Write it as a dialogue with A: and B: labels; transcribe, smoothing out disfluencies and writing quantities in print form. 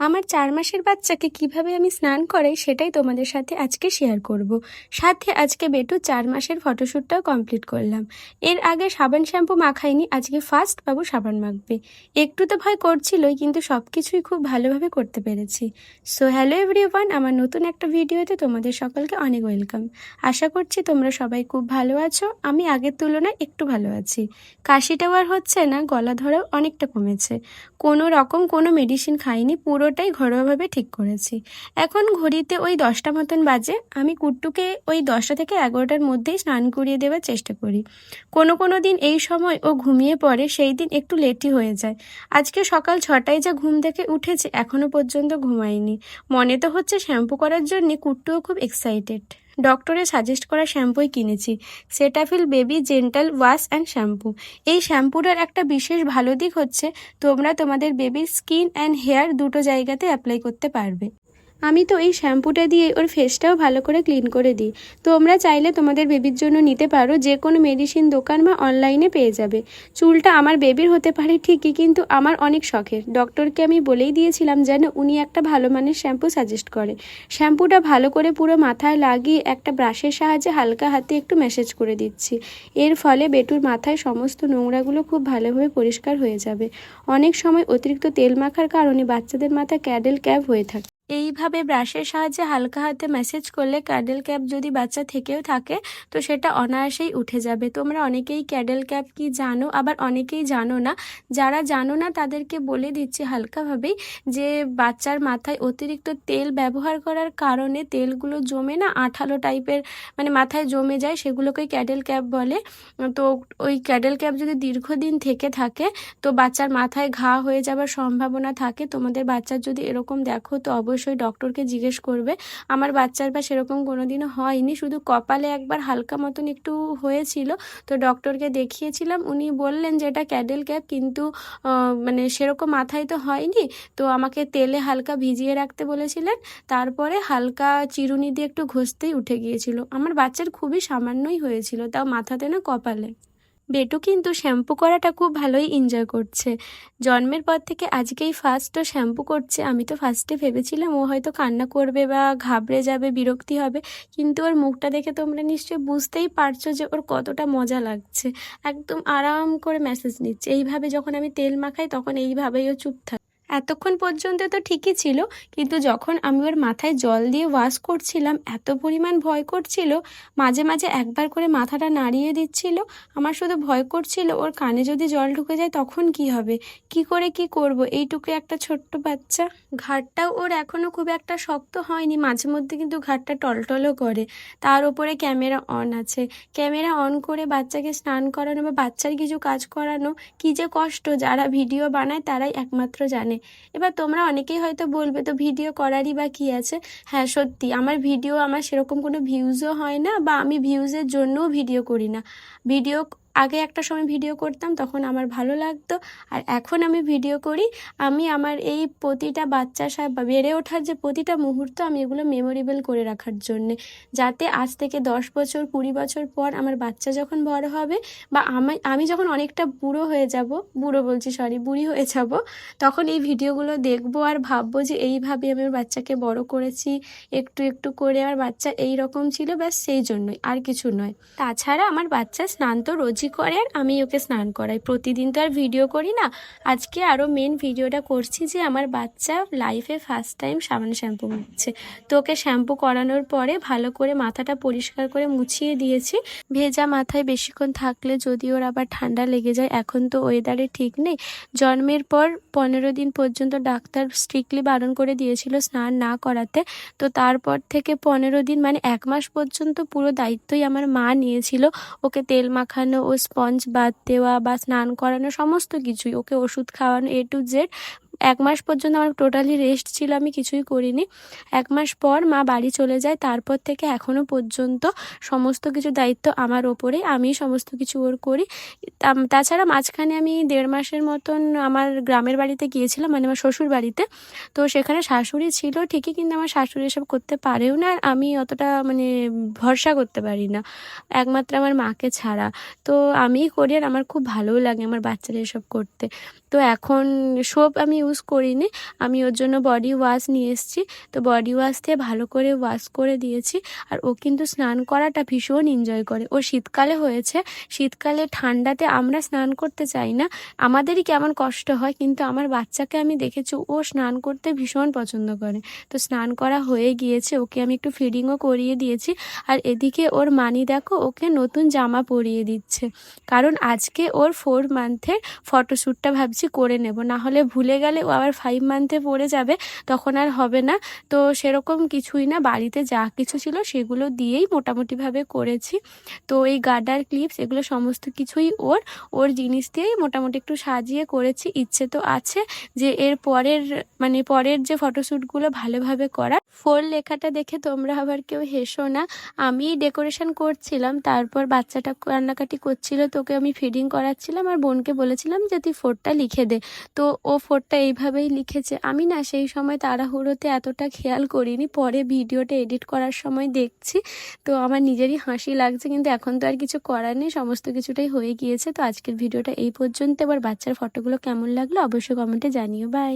A: আমার 4 মাসের বাচ্চাকে কিভাবে আমি স্নান করাই সেটাই তোমাদের সাথে আজকে শেয়ার করব। সাথে আজকে বেটু 4 মাসের ফটোশ্যুটটাও কমপ্লিট করলাম। এর আগে সাবান শ্যাম্পু মাখাইনি, আজকে ফার্স্ট বাবু সাবান মাখবে। একটু তো ভয় করছিলই, কিন্তু সব কিছুই খুব ভালোভাবে করতে পেরেছি। সো হ্যালো এভরিওয়ান, আমার নতুন একটা ভিডিওতে তোমাদের সকলকে অনেক ওয়েলকাম। আশা করছি তোমরা সবাই খুব ভালো আছো। আমি আগের তুলনায় একটু ভালো আছি। কাশিটাও আর হচ্ছে না, গলা ধরাও অনেকটা কমেছে। কোনো রকম কোনো মেডিসিন খাইনি, পুরোটাই ঘরোয়াভাবে ঠিক করেছি। এখন ঘড়িতে ওই 10টা মতন বাজে। আমি কুট্টুকে ওই 10টা থেকে 11টার মধ্যেই স্নান করিয়ে দেওয়ার চেষ্টা করি। কোনো দিন এই সময় ও ঘুমিয়ে পড়ে, সেই দিন একটু লেটই হয়ে যায়। আজকে সকাল 6টায় যা ঘুম থেকে উঠেছে, এখনও পর্যন্ত ঘুমায়নি। মনে তো হচ্ছে শ্যাম্পু করার জন্যে, কুট্টুও খুব এক্সাইটেড। ডক্টরের সাজেস্ট করা শ্যাম্পুই কিনেছি, Cetaphil baby gentle wash and shampoo. এই শ্যাম্পুটার একটা বিশেষ ভালো দিক হচ্ছে তোমরা তোমাদের বেবির স্কিন অ্যান্ড হেয়ার দুটো জায়গাতে অ্যাপ্লাই করতে পারবে। আমি তো এই শ্যাম্পুটা দিয়ে ওর ফেসটাও ভালো করে ক্লিন করে দিই। তোমরা চাইলে তোমাদের বেবির জন্য নিতে পারো, যে কোনো মেডিসিন দোকান বা অনলাইনে পেয়ে যাবে। চুলটা আমার বেবির হতে পারে ঠিকই, কিন্তু আমার অনেক শখের। ডক্টরকে আমি বলেই দিয়েছিলাম যেন উনি একটা ভালো মানের শ্যাম্পু সাজেস্ট করে। শ্যাম্পুটা ভালো করে পুরো মাথায় লাগিয়ে একটা ব্রাশের সাহায্যে হালকা হাতে একটু ম্যাসেজ করে দিচ্ছি। এর ফলে বেটুর মাথায় সমস্ত নোংরাগুলো খুব ভালোভাবে পরিষ্কার হয়ে যাবে। অনেক সময় অতিরিক্ত তেল মাখার কারণে বাচ্চাদের মাথায় ক্যাডেল ক্যাপ হয়ে থাকে। এইভাবে ব্রাশের সাহায্যে হালকা হাতে ম্যাসেজ করলে ক্যাডেল ক্যাপ যদি বাচ্চা থেকেও থাকে, তো সেটা অনায়াসেই উঠে যাবে। তোমরা অনেকেই ক্যাডেল ক্যাপ কি জানো, আবার অনেকেই জানো না। যারা জানো না তাদেরকে বলে দিচ্ছি হালকাভাবেই, যে বাচ্চার মাথায় অতিরিক্ত তেল ব্যবহার করার কারণে তেলগুলো জমে না আঠালো টাইপের, মানে মাথায় জমে যায়, সেগুলোকেই ক্যাডেল ক্যাপ বলে। তো ওই ক্যাডেল ক্যাপ যদি দীর্ঘদিন থেকে থাকে, তো বাচ্চার মাথায় ঘা হয়ে যাওয়ার সম্ভাবনা থাকে। তোমাদের বাচ্চার যদি এরকম দেখো, তো অবশ্যই ডক্টরকে জিজ্ঞেস করবে। আমার বাচ্চার বা সেরকম কোনোদিনও হয়নি, শুধু কপালে একবার হালকা মতন একটু হয়েছিল। তো ডক্টরকে দেখিয়েছিলাম, উনি বললেন যে এটা ক্যাডেল ক্যাপ, কিন্তু মানে সেরকম মাথায় তো হয়নি। তো আমাকে তেলে হালকা ভিজিয়ে রাখতে বলেছিলেন, তারপরে হালকা চিরুনি দিয়ে একটু ঘষতেই উঠে গিয়েছিল। আমার বাচ্চার খুবই সামান্যই হয়েছিল, তাও মাথাতে না, কপালে। বেটু কিন্তু শ্যাম্পু করাটা খুব ভালোই এনজয় করছে। জন্মের পর থেকে আজকেই ফার্স্ট ও শ্যাম্পু করছে। আমি তো ফার্স্টে ভেবেছিলাম ও হয়তো কান্না করবে বা ঘাবড়ে যাবে, বিরক্তি হবে, কিন্তু ওর মুখটা দেখে তোমরা নিশ্চয়ই বুঝতেই পারছো যে ওর কতটা মজা লাগছে। একদম আরাম করে ম্যাসেজ নিচ্ছে। এইভাবে যখন আমি তেল মাখাই, তখন এইভাবেই ও চুপ থাকে। এতক্ষণ পর্যন্ত তো ঠিকই ছিল, কিন্তু যখন আমি ওর মাথায় জল দিয়ে ওয়াশ করছিলাম, এত পরিমাণ ভয় করছিল। মাঝে মাঝে একবার করে মাথাটা নাড়িয়ে দিচ্ছিল। আমার শুধু ভয় করছিল ওর কানে যদি জল ঢুকে যায় তখন কি হবে, কি করে কি করব, এইটুকু একটা ছোট্ট বাচ্চা। ঘাড়টাও ওর এখনও খুব একটা শক্ত হয়নি, মাঝে মধ্যে কিন্তু ঘাড়টা টলটলও করে। তার উপরে ক্যামেরা অন আছে। ক্যামেরা অন করে বাচ্চাকে স্নান করানো বা বাচ্চার কিছু কাজ করানো কি যে কষ্ট, যারা ভিডিও বানায় তারাই একমাত্র জানে। এবার তোমরা অনেকেই হয়তো বলবে, তো ভিডিও করারই বা কী আছে। হ্যাঁ সত্যি, আমার সেরকম কোনো ভিউজও হয় না, বা আমি ভিউজের জন্যও ভিডিও করি না। আগে একটা সময় ভিডিও করতাম, তখন আমার ভালো লাগতো। আর এখন আমি ভিডিও করি, আমি আমার এই প্রতিটা বাচ্চার সাথে বেড়ে ওঠার যে প্রতিটা মুহূর্ত, আমি এগুলো মেমোরেবল করে রাখার জন্যে, যাতে আজ থেকে 10 বছর 20 বছর পর আমার বাচ্চা যখন বড় হবে, বা আমি যখন অনেকটা বুড়ো হয়ে যাব, বুড়ি হয়ে যাব, তখন এই ভিডিওগুলো দেখবো আর ভাববো যে এইভাবে আমি আমার বাচ্চাকে বড় করেছি, একটু একটু করে আমার বাচ্চা এই রকম ছিল, ব্যাস সেই জন্যই, আর কিছু নয়। তাছাড়া আমার বাচ্চা স্নান তো রোজই করে, আর আমি ওকে স্নান করাই। প্রতিদিন তো আর ভিডিও করি না। আজকে আরও মেন ভিডিওটা করছি যে আমার বাচ্চা লাইফে ফার্স্ট টাইম সাবান শ্যাম্পু মাখছে। তো ওকে শ্যাম্পু করানোর পরে ভালো করে মাথাটা পরিষ্কার করে মুছিয়ে দিয়েছি। ভেজা মাথায় বেশিক্ষণ থাকলে যদি ওর আবার ঠান্ডা লেগে যায়, এখন তো ওয়েদারে ঠিক নেই। জন্মের পর 15 দিন পর্যন্ত ডাক্তার স্ট্রিক্টলি বারণ করে দিয়েছিল স্নান না করাতে। তো তারপর থেকে 15 দিন, মানে 1 মাস পর্যন্ত পুরো দায়িত্বই আমার মা নিয়েছিল। ওকে তেল মাখানো, ও স্পঞ্জ বাথ দেওয়া বা স্নান করানো, সমস্ত কিছুই, ওকে ওষুধ খাওয়ানো, A to Z। 1 মাস পর্যন্ত আমার টোটালি রেস্ট ছিল, আমি কিছুই করিনি। 1 মাস পর মা বাড়ি চলে যায়, তারপর থেকে এখনও পর্যন্ত সমস্ত কিছু দায়িত্ব আমার ওপরে, আমি সমস্ত কিছু ওর করি। তাছাড়া মাঝখানে আমি 1.5 মাসের মতন আমার গ্রামের বাড়িতে গিয়েছিলাম, মানে আমার শ্বশুর বাড়িতে। তো সেখানে শাশুড়ি ছিল ঠিকই, কিন্তু আমার শাশুড়ি এসব করতে পারেও না, আর আমি অতটা মানে ভরসা করতে পারি না, একমাত্র আমার মাকে ছাড়া। তো আমিই করি, আর আমার খুব ভালোও লাগে আমার বাচ্চারা এসব করতে। তো এখন সোপ আমি ইউজ করিনি, আমি ওর জন্য বডি ওয়াশ নিয়ে এসেছি। তো বডি ওয়াশ দিয়ে ভালো করে ওয়াশ করে দিয়েছি। আর ও কিন্তু স্নান করাটা ভীষণ এনজয় করে। ও শীতকালে হয়েছে, শীতকালে ঠান্ডাতে আমরা স্নান করতে চাই না, আমাদেরই কেমন কষ্ট হয়, কিন্তু আমার বাচ্চাকে আমি দেখেছি ও স্নান করতে ভীষণ পছন্দ করে। তো স্নান করা হয়ে গিয়েছে, ওকে আমি একটু ফিডিংও করিয়ে দিয়েছি। আর এদিকে ওর মানি দেখো ওকে নতুন জামা পরিয়ে দিচ্ছে, কারণ আজকে ওর 4 মান্থের ফটোশ্যুটটা ভাবছি করে নেব, না হলে ভুলে গেলে ও আবার 5 মান্থে পড়ে যাবে, তখন আর হবে না। তো সেরকম কিছুই না, বাড়িতে যা কিছু ছিল সেগুলো দিয়েই মোটামুটিভাবে করেছি। তো এই গার্ডার ক্লিপস এগুলো সমস্ত কিছুই ওর জিনিস দিয়েই মোটামুটি একটু সাজিয়ে করেছি। ইচ্ছে তো আছে যে এর পরের যে ফটোশ্যুটগুলো ভালোভাবে করার। 4 লেখাটা দেখে তোমরা আবার কেউ হেসো না, আমি ডেকোরেশন করছিলাম, তারপর বাচ্চাটা কান্নাকাটি করছিল, তোকে আমি ফিডিং করাচ্ছিলাম আর বোনকে বলেছিলাম যে তুই 4টা লিখে দে। তো ও 4টা এইভাবেই লিখেছে। আমি না সেই সময় তাড়াহুড়োতে এতটা খেয়াল করিনি, পরে ভিডিওটা এডিট করার সময় দেখছি, তো আমার নিজেরই হাসি লাগছে, কিন্তু এখন তো আর কিছু করার নেই, সমস্ত কিছুটাই হয়ে গিয়েছে। তো আজকের ভিডিওটা এই পর্যন্ত। এবার বাচ্চার ফটোগুলো কেমন লাগলো অবশ্যই কমেন্টে জানিও। বাই।